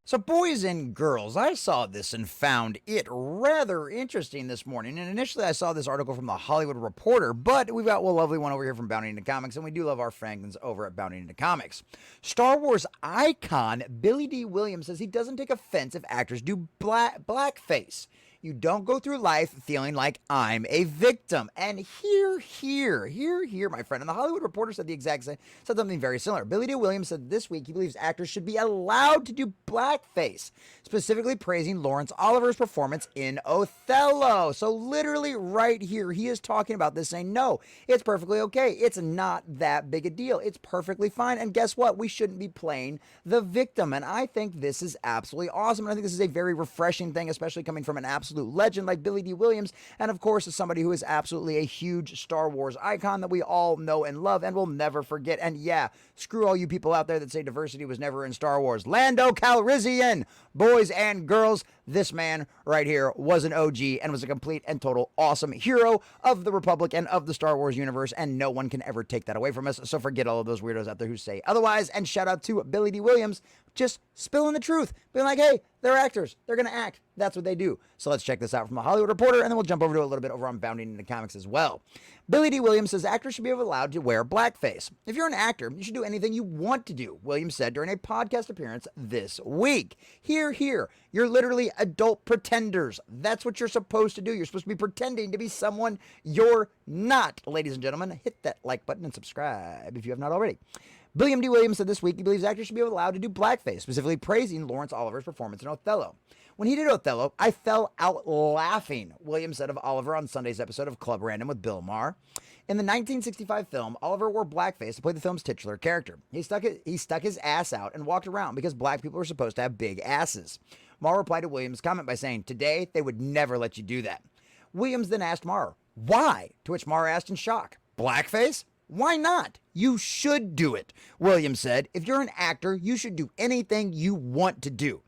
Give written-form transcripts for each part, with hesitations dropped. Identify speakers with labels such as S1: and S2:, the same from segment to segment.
S1: So, boys and girls, I saw this and found it rather interesting this morning. And initially, I saw this article from the Hollywood Reporter, but we've got a lovely one over here from Bounding into Comics, and we do love our friends over at Bounding into Comics. Star Wars icon Billy Dee Williams says he doesn't take offense if actors do blackface. You don't go through life feeling like I'm a victim. And here, my friend. And the Hollywood Reporter said the exact same, said something very similar. Billy Dee Williams said this week he believes actors should be allowed to do blackface, specifically praising Lawrence Oliver's performance in Othello. So literally right here, he is talking about this, saying, no, it's perfectly okay. It's not that big a deal. It's perfectly fine. And guess what? We shouldn't be playing the victim. And I think this is absolutely awesome. And I think this is a very refreshing thing, especially coming from an absolute legend like Billy Dee Williams, and of course, as somebody who is absolutely a huge Star Wars icon that we all know and love and will never forget. And yeah, screw all you people out there that say diversity was never in Star Wars. Lando Calrissian, boys and girls, this man right here was an OG and was a complete and total awesome hero of the Republic and of the Star Wars universe, and no one can ever take that away from us. So forget all of those weirdos out there who say otherwise, and shout out to Billy Dee Williams, just spilling the truth, being like, hey, they're actors, they're gonna act, that's what they do. So let's check this out from the Hollywood Reporter, and then we'll jump over to a little bit over on Bounding into Comics as well. Billy Dee Williams says actors should be allowed to wear blackface. If you're an actor, you should do anything you want to do, Williams said during a podcast appearance this week. Here, you're literally adult pretenders. That's what you're supposed to do. You're supposed to be pretending to be someone you're not. Ladies and gentlemen, hit that like button and subscribe if you have not already. Billy Dee Williams said this week he believes actors should be allowed to do blackface, specifically praising Lawrence Oliver's performance in Othello. When he did Othello, I fell out laughing, Williams said of Oliver on Sunday's episode of Club Random with Bill Maher. In the 1965 film, Oliver wore blackface to play the film's titular character. He stuck his ass out and walked around because black people were supposed to have big asses. Maher replied to Williams' comment by saying, today, they would never let you do that. Williams then asked Maher, why? To which Maher asked in shock, blackface? Why not? You should do it, Williams said. If you're an actor, you should do anything you want to do.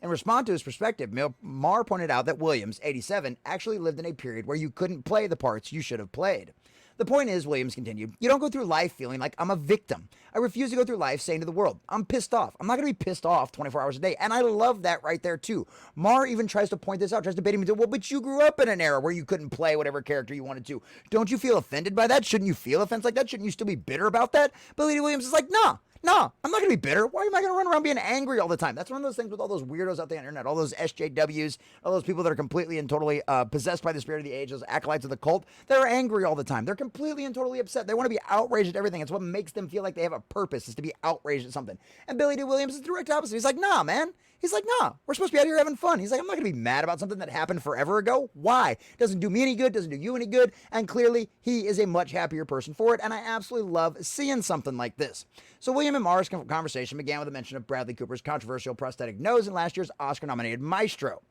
S1: In response to his perspective, Maher pointed out that Williams, 87, actually lived in a period where you couldn't play the parts you should have played. The point is, Williams continued, you don't go through life feeling like I'm a victim. I refuse to go through life saying to the world, I'm pissed off. I'm not going to be pissed off 24 hours a day. And I love that right there, too. Maher even tries to point this out, tries to bait him into, well, but you grew up in an era where you couldn't play whatever character you wanted to. Don't you feel offended by that? Shouldn't you feel offense like that? Shouldn't you still be bitter about that? Billy Dee Williams is like, nah. No, I'm not going to be bitter. Why am I going to run around being angry all the time? That's one of those things with all those weirdos out there on the internet, all those SJWs, all those people that are completely and totally possessed by the spirit of the age, those acolytes of the cult. They're angry all the time. They're completely and totally upset. They want to be outraged at everything. It's what makes them feel like they have a purpose, is to be outraged at something. And Billy Dee Williams is the direct opposite. He's like, nah, man. He's like, nah, we're supposed to be out here having fun. He's like, I'm not going to be mad about something that happened forever ago. Why? Doesn't do me any good, doesn't do you any good. And clearly, he is a much happier person for it. And I absolutely love seeing something like this. So William and Maher's conversation began with a mention of Bradley Cooper's controversial prosthetic nose in last year's Oscar-nominated Maestro.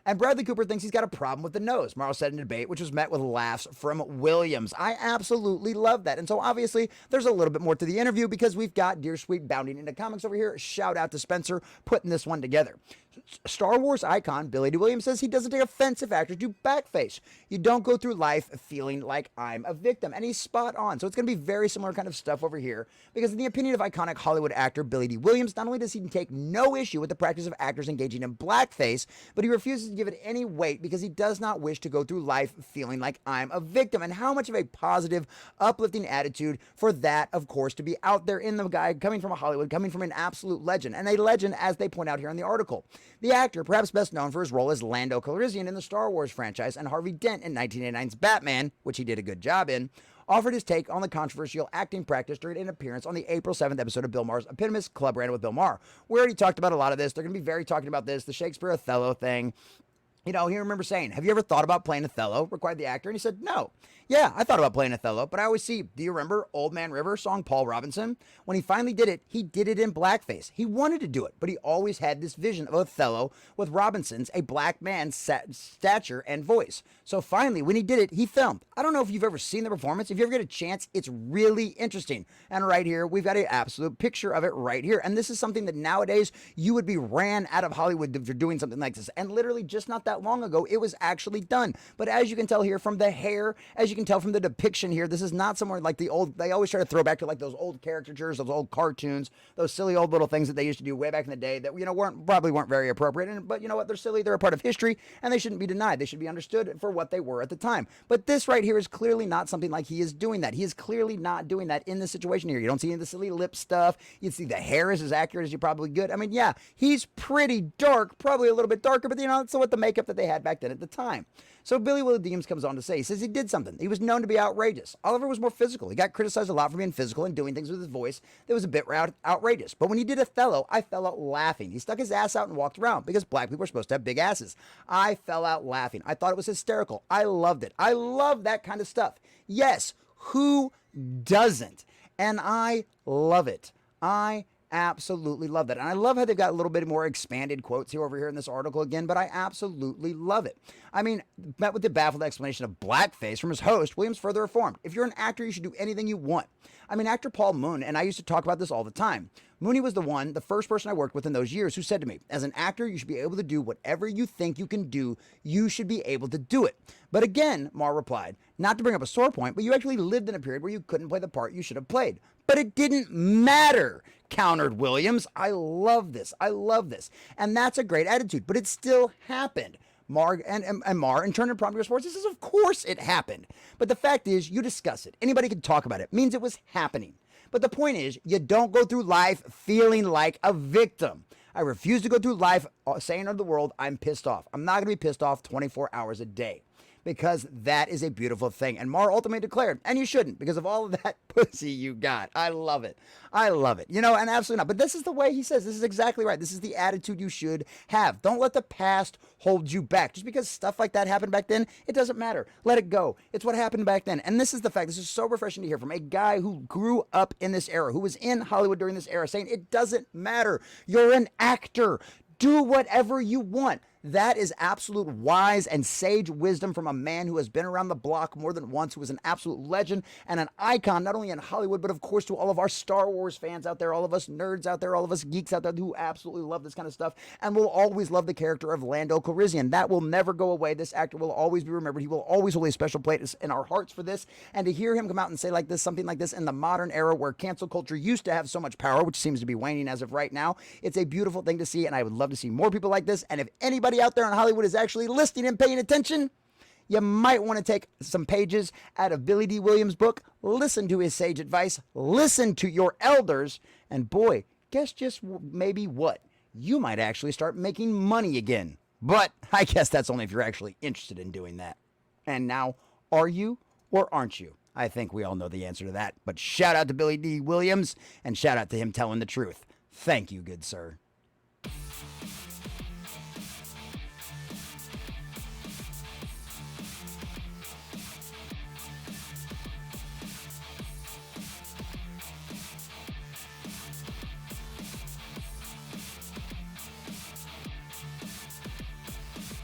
S1: And Bradley Cooper thinks he's got a problem with the nose, Maher said in a debate, which was met with laughs from Williams. I absolutely love that. And so obviously, there's a little bit more to the interview because we've got Dear Sweet Bounding into Comics over here. Shout out to Spencer putting this one together. Star Wars icon Billy Dee Williams says he doesn't take offense if actors do blackface. You don't go through life feeling like I'm a victim. And he's spot on. So it's going to be very similar kind of stuff over here because in the opinion of iconic Hollywood actor Billy Dee Williams, not only does he take no issue with the practice of actors engaging in blackface, but he refuses to give it any weight because he does not wish to go through life feeling like I'm a victim. And how much of a positive, uplifting attitude for that, of course, to be out there in the guy coming from a Hollywood, coming from an absolute legend, and a legend, as they point out here in the article. The actor, perhaps best known for his role as Lando Calrissian in the Star Wars franchise and Harvey Dent in 1989's Batman, which he did a good job in, offered his take on the controversial acting practice during an appearance on the April 7th episode of Bill Maher's eponymous Club Random with Bill Maher. We already talked about a lot of this. They're going to be very talking about this, the Shakespeare Othello thing. You know, he remembers saying, have you ever thought about playing Othello? Required the actor. And he said, no. Yeah, I thought about playing Othello, but I always see, do you remember Old Man River song Paul Robinson? When he finally did it, he did it in blackface. He wanted to do it, but he always had this vision of Othello with Robinson's, a black man's stature and voice. So finally, when he did it, he filmed. I don't know if you've ever seen the performance. If you ever get a chance, it's really interesting. And right here, we've got an absolute picture of it right here. And this is something that nowadays you would be ran out of Hollywood if you're doing something like this. And literally just not that that long ago. It was actually done. But as you can tell here from the hair, as you can tell from the depiction here, this is not somewhere like the old, they always try to throw back to like those old caricatures, those old cartoons, those silly old little things that they used to do way back in the day that, probably weren't very appropriate. But you know what? They're silly. They're a part of history and they shouldn't be denied. They should be understood for what they were at the time. But this right here is clearly not something like he is doing that. He is clearly not doing that in this situation here. You don't see any of the silly lip stuff. You see the hair is as accurate as you probably could. I mean, yeah, he's pretty dark, probably a little bit darker, but that's what the makeup that they had back then at the time. So Billy Williams comes on to say, he says he did something. He was known to be outrageous. Oliver was more physical. He got criticized a lot for being physical and doing things with his voice that was a bit outrageous. But when he did Othello, I fell out laughing. He stuck his ass out and walked around because black people are supposed to have big asses. I fell out laughing. I thought it was hysterical. I loved it. I love that kind of stuff. Yes, who doesn't? And I love it. I absolutely love that. And I love how they've got a little bit more expanded quotes here over here in this article again, but I absolutely love it. I mean, met with the baffled explanation of blackface from his host, Williams further affirmed, if you're an actor, you should do anything you want. I mean, actor Paul Moon, and I used to talk about this all the time. Mooney was the first person I worked with in those years who said to me, as an actor, you should be able to do whatever you think you can do. You should be able to do it. But again, Marr replied, not to bring up a sore point, but you actually lived in a period where you couldn't play the part you should have played. But it didn't matter, countered Williams. I love this. I love this. And that's a great attitude, but it still happened. Marr and Marr and Turner Prompt Sports, this is of course it happened. But the fact is, you discuss it. Anybody can talk about it. Means it was happening. But the point is, you don't go through life feeling like a victim. I refuse to go through life saying to the world, I'm pissed off. I'm not going to be pissed off 24 hours a day. Because that is a beautiful thing. And Marr ultimately declared, and you shouldn't, because of all of that pussy you got. I love it. I love it. And absolutely not. But this is the way he says. This is exactly right. This is the attitude you should have. Don't let the past hold you back. Just because stuff like that happened back then, it doesn't matter. Let it go. It's what happened back then. And this is the fact. This is so refreshing to hear from a guy who grew up in this era, who was in Hollywood during this era, saying it doesn't matter. You're an actor. Do whatever you want. That is absolute wise and sage wisdom from a man who has been around the block more than once, who is an absolute legend and an icon, not only in Hollywood, but of course to all of our Star Wars fans out there, all of us nerds out there, all of us geeks out there who absolutely love this kind of stuff and will always love the character of Lando Calrissian. That will never go away. This actor will always be remembered. He will always hold a special place in our hearts for this. And to hear him come out and say like this, something like this in the modern era where cancel culture used to have so much power, which seems to be waning as of right now, it's a beautiful thing to see. And I would love to see more people like this. And if anybody out there in Hollywood is actually listening and paying attention, you might want to take some pages out of Billy Dee Williams' book, listen to his sage advice, listen to your elders, and boy, guess just maybe what? You might actually start making money again. But I guess that's only if you're actually interested in doing that. And now, are you or aren't you? I think we all know the answer to that. But shout out to Billy Dee Williams, and shout out to him telling the truth. Thank you, good sir.